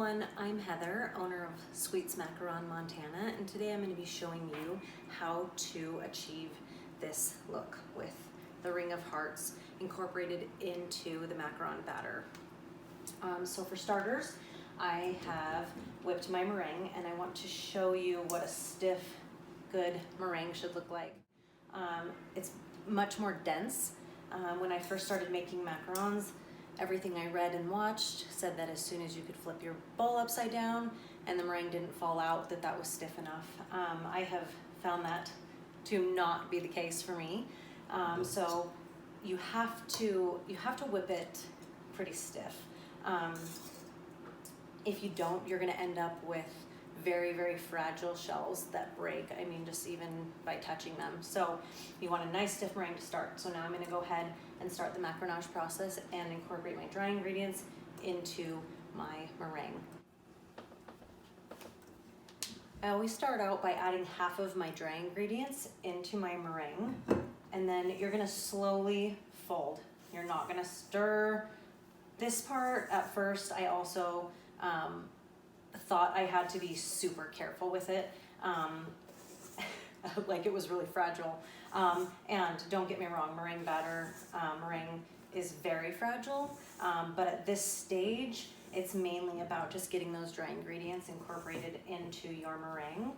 everyone, I'm Heather, owner of Sweets Macaron, Montana, and today I'm going to be showing you how to achieve this look with the ring of hearts incorporated into the macaron batter. So for starters, I have whipped my meringue and I want to show you what a stiff, good meringue should look like. It's much more dense. When I first started making macarons, everything I read and watched said that as soon as you could flip your bowl upside down and the meringue didn't fall out, that was stiff enough. I have found that to not be the case for me. So you have to whip it pretty stiff. If you don't, you're gonna end up with very, very fragile shells that break. I mean, just even by touching them. So you want a nice stiff meringue to start. So now I'm gonna go ahead and start the macaronage process and incorporate my dry ingredients into my meringue. I always start out by adding half of my dry ingredients into my meringue, and then you're gonna slowly fold. You're not gonna stir this part at first. I also thought I had to be super careful with it, like it was really fragile. And don't get me wrong, meringue batter, meringue is very fragile, but at this stage, it's mainly about just getting those dry ingredients incorporated into your meringue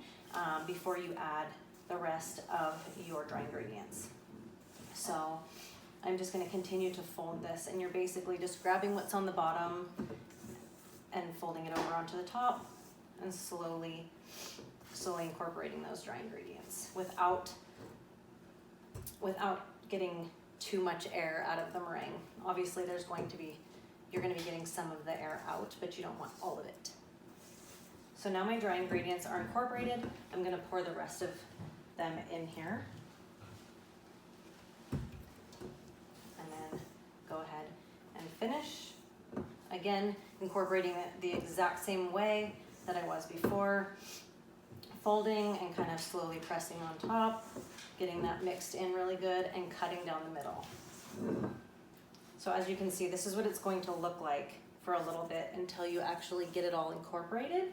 before you add the rest of your dry ingredients. So I'm just gonna continue to fold this, and you're basically just grabbing what's on the bottom and folding it over onto the top and slowly incorporating those dry ingredients without getting too much air out of the meringue. Obviously you're gonna be getting some of the air out, but you don't want all of it. So now my dry ingredients are incorporated. I'm gonna pour the rest of them in here. And then go ahead and finish. Again, incorporating it the exact same way that I was before, folding and kind of slowly pressing on top, getting that mixed in really good and cutting down the middle. So as you can see, this is what it's going to look like for a little bit until you actually get it all incorporated.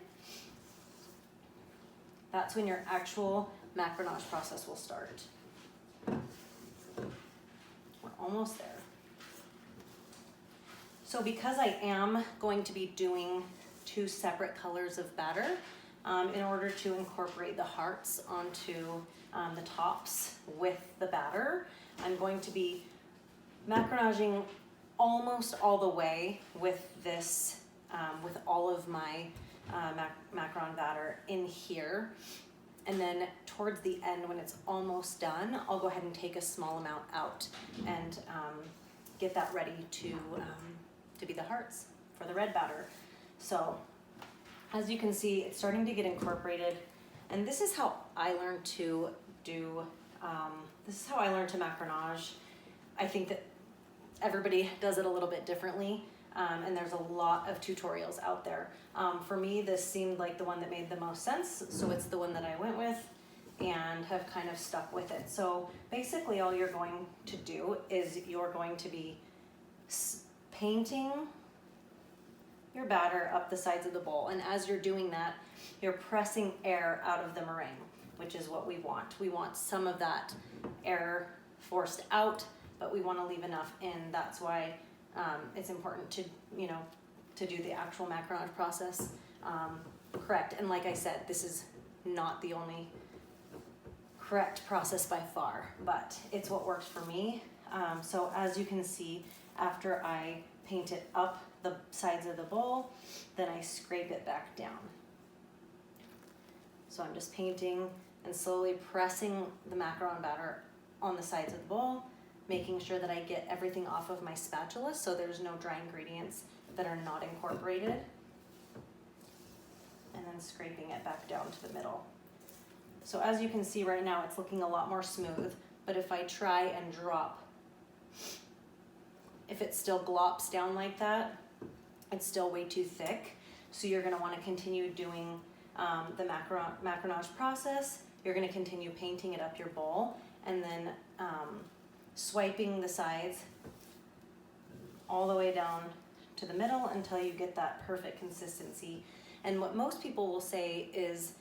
That's when your actual macaronage process will start. We're almost there. So because I am going to be doing two separate colors of batter, in order to incorporate the hearts onto the tops with the batter, I'm going to be macaronaging almost all the way with this, with all of my macaron batter in here. And then towards the end, when it's almost done, I'll go ahead and take a small amount out and get that ready to be the hearts for the red batter. So as you can see, it's starting to get incorporated, and this is how I learned to do, this is how I learned to macaronage. I think that everybody does it a little bit differently, and there's a lot of tutorials out there. For me, this seemed like the one that made the most sense, so it's the one that I went with and have kind of stuck with it. So basically all you're going to do is you're going to be painting your batter up the sides of the bowl, and as you're doing that, you're pressing air out of the meringue, which is what we want. We want some of that air forced out, but we want to leave enough in. That's why it's important to do the actual macaronage process correct. And like I said, this is not the only correct process by far, but it's what works for me. So as you can see, after I paint it up the sides of the bowl, then I scrape it back down. So I'm just painting and slowly pressing the macaron batter on the sides of the bowl, making sure that I get everything off of my spatula so there's no dry ingredients that are not incorporated, and then scraping it back down to the middle. So as you can see right now, it's looking a lot more smooth, but if I try and drop, if it still glops down like that, it's still way too thick. So you're gonna wanna continue doing the macaronage process. You're gonna continue painting it up your bowl, and then swiping the sides all the way down to the middle until you get that perfect consistency. And what most people will say is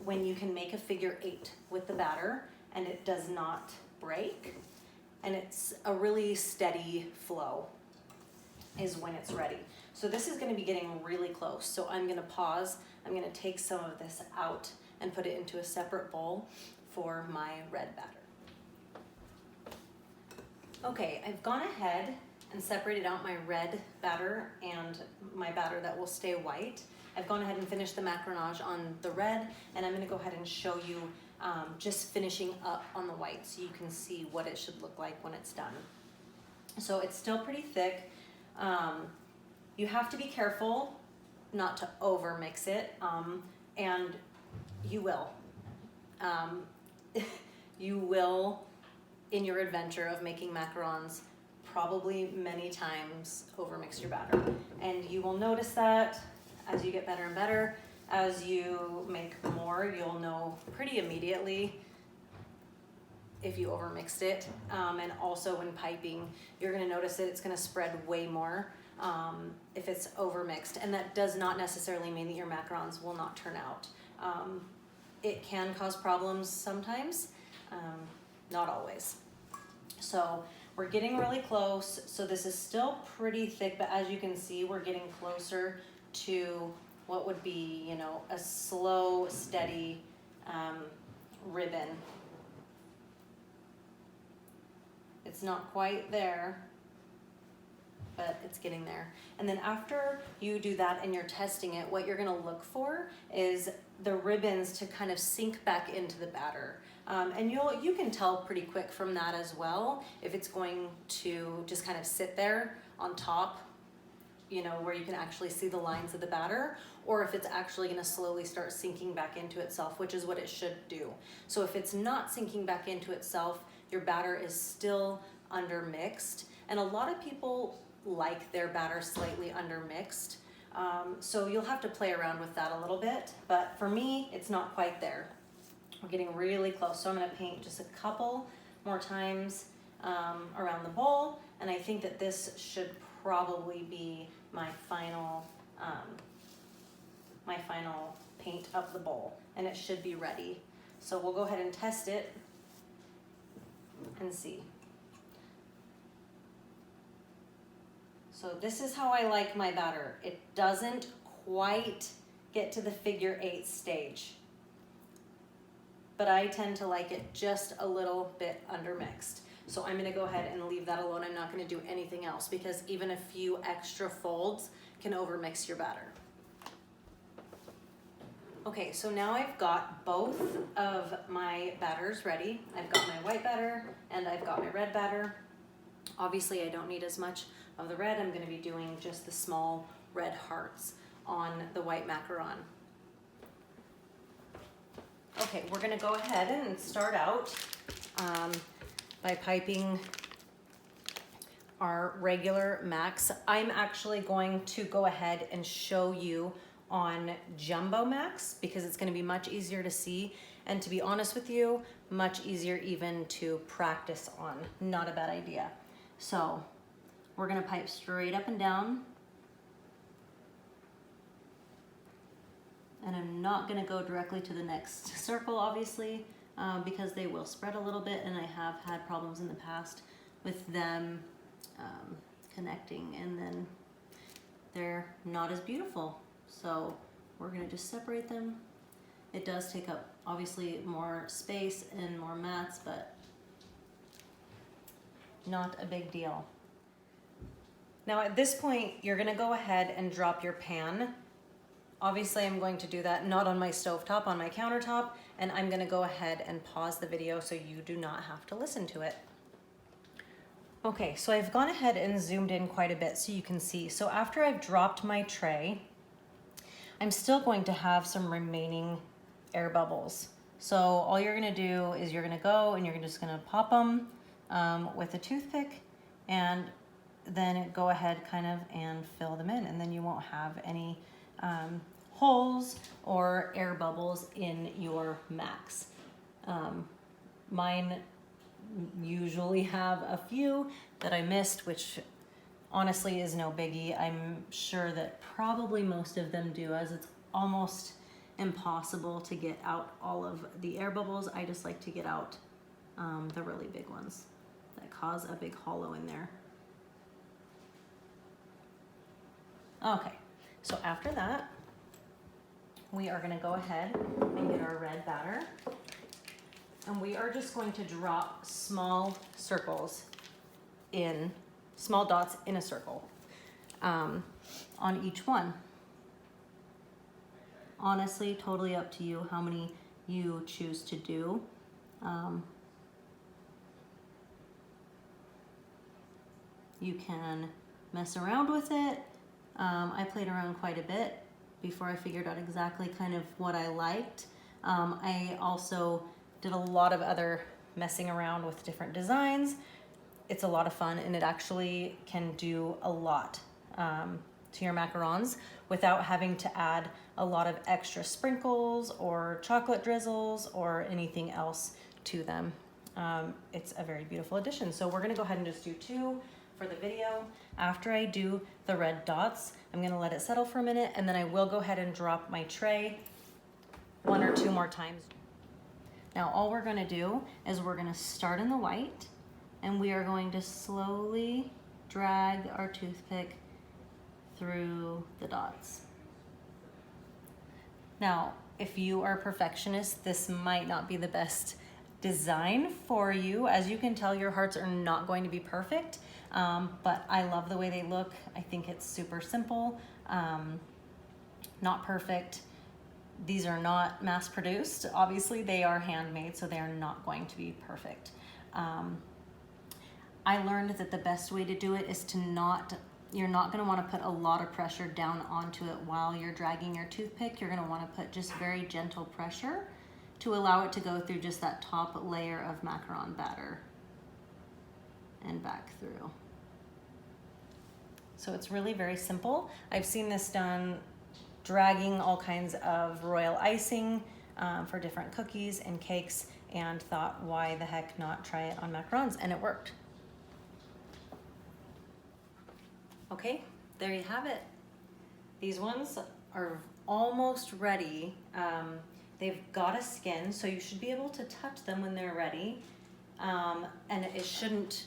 when you can make a figure 8 with the batter and it does not break and it's a really steady flow is when it's ready. So this is going to be getting really close. So I'm going to pause. I'm going to take some of this out and put it into a separate bowl for my red batter. Okay, I've gone ahead and separated out my red batter and my batter that will stay white. I've gone ahead and finished the macaronage on the red, and I'm going to go ahead and show you just finishing up on the white so you can see what it should look like when it's done. So it's still pretty thick. You have to be careful not to over mix it, and you will. You will, in your adventure of making macarons, probably many times overmix your batter. And you will notice that as you get better and better. As you make more, you'll know pretty immediately if you overmixed it. And also when piping, you're gonna notice that it's gonna spread way more if it's overmixed. And that does not necessarily mean that your macarons will not turn out. It can cause problems sometimes, not always. So we're getting really close. So this is still pretty thick, but as you can see, we're getting closer to what would be, you know, a slow, steady ribbon. It's not quite there, but it's getting there. And then after you do that and you're testing it, what you're gonna look for is the ribbons to kind of sink back into the batter. And you can tell pretty quick from that as well, if it's going to just kind of sit there on top, you know, where you can actually see the lines of the batter, or if it's actually gonna slowly start sinking back into itself, which is what it should do. So if it's not sinking back into itself, your batter is still undermixed. And a lot of people like their batter slightly undermixed. So you'll have to play around with that a little bit, but for me, it's not quite there. We're getting really close. So I'm gonna paint just a couple more times around the bowl, and I think that this should probably be my final paint of the bowl, and it should be ready. So we'll go ahead and test it and see. So this is how I like my batter. It doesn't quite get to the figure 8 stage, but I tend to like it just a little bit undermixed. So I'm gonna go ahead and leave that alone. I'm not gonna do anything else because even a few extra folds can overmix your batter. Okay, so now I've got both of my batters ready. I've got my white batter and I've got my red batter. Obviously I don't need as much of the red. I'm gonna be doing just the small red hearts on the white macaron. Okay, we're gonna go ahead and start out by piping our regular macs. I'm actually going to go ahead and show you on jumbo macs because it's going to be much easier to see, and to be honest with you, much easier even to practice on. Not a bad idea. So we're going to pipe straight up and down, and I'm not going to go directly to the next circle obviously because they will spread a little bit, and I have had problems in the past with them connecting and then they're not as beautiful. So we're gonna just separate them. It does take up obviously more space and more mats, but not a big deal. Now at this point, you're gonna go ahead and drop your pan. Obviously I'm going to do that not on my stovetop, on my countertop, and I'm gonna go ahead and pause the video so you do not have to listen to it. Okay, so I've gone ahead and zoomed in quite a bit so you can see. So after I've dropped my tray, I'm still going to have some remaining air bubbles. So all you're gonna do is you're gonna go and you're just gonna pop them with a toothpick, and then go ahead kind of and fill them in, and then you won't have any holes or air bubbles in your macs. Mine usually have a few that I missed, which honestly is no biggie. I'm sure that probably most of them do, as it's almost impossible to get out all of the air bubbles. I just like to get out the really big ones that cause a big hollow in there. Okay, so after that, we are gonna go ahead and get our red batter. And we are just going to drop small circles in, small dots in a circle on each one. Honestly, totally up to you how many you choose to do. You can mess around with it. I played around quite a bit before I figured out exactly kind of what I liked. I also did a lot of other messing around with different designs. It's a lot of fun, and it actually can do a lot to your macarons without having to add a lot of extra sprinkles or chocolate drizzles or anything else to them. It's a very beautiful addition. So we're gonna go ahead and just do 2 for the video. After I do the red dots, I'm gonna let it settle for a minute, and then I will go ahead and drop my tray 1 or 2 more times. Now all we're gonna do is we're gonna start in the white, and we are going to slowly drag our toothpick through the dots. Now, if you are a perfectionist, this might not be the best design for you. As you can tell, your hearts are not going to be perfect, but I love the way they look. I think it's super simple, not perfect. These are not mass produced. Obviously they are handmade, so they are not going to be perfect. I learned that the best way to do it is to you're not gonna wanna put a lot of pressure down onto it while you're dragging your toothpick. You're gonna wanna put just very gentle pressure to allow it to go through just that top layer of macaron batter and back through. So it's really very simple. I've seen this done dragging all kinds of royal icing for different cookies and cakes, and thought, why the heck not try it on macarons? And it worked. Okay, there you have it. These ones are almost ready. They've got a skin, so you should be able to touch them when they're ready. And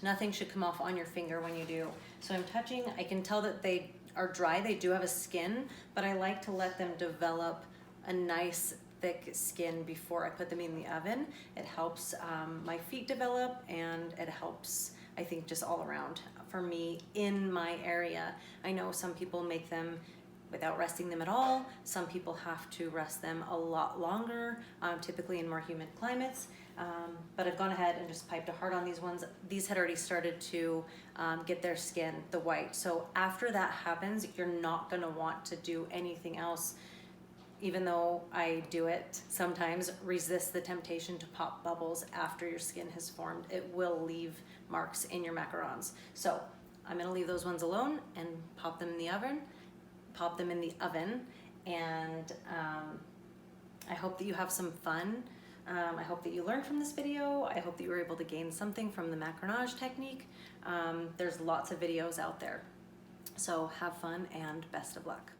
nothing should come off on your finger when you do. So I'm touching, I can tell that they are dry. They do have a skin, but I like to let them develop a nice thick skin before I put them in the oven. It helps my feet develop, and it helps, I think, just all around for me in my area. I know some people make them without resting them at all. Some people have to rest them a lot longer, typically in more humid climates. But I've gone ahead and just piped a heart on these ones. These had already started to get their skin, the white. So after that happens, you're not gonna want to do anything else. Even though I do it sometimes, resist the temptation to pop bubbles after your skin has formed. It will leave marks in your macarons. So I'm gonna leave those ones alone and pop them in the oven. And I hope that you have some fun. I hope that you learned from this video. I hope that you were able to gain something from the macaronage technique. There's lots of videos out there. So have fun and best of luck.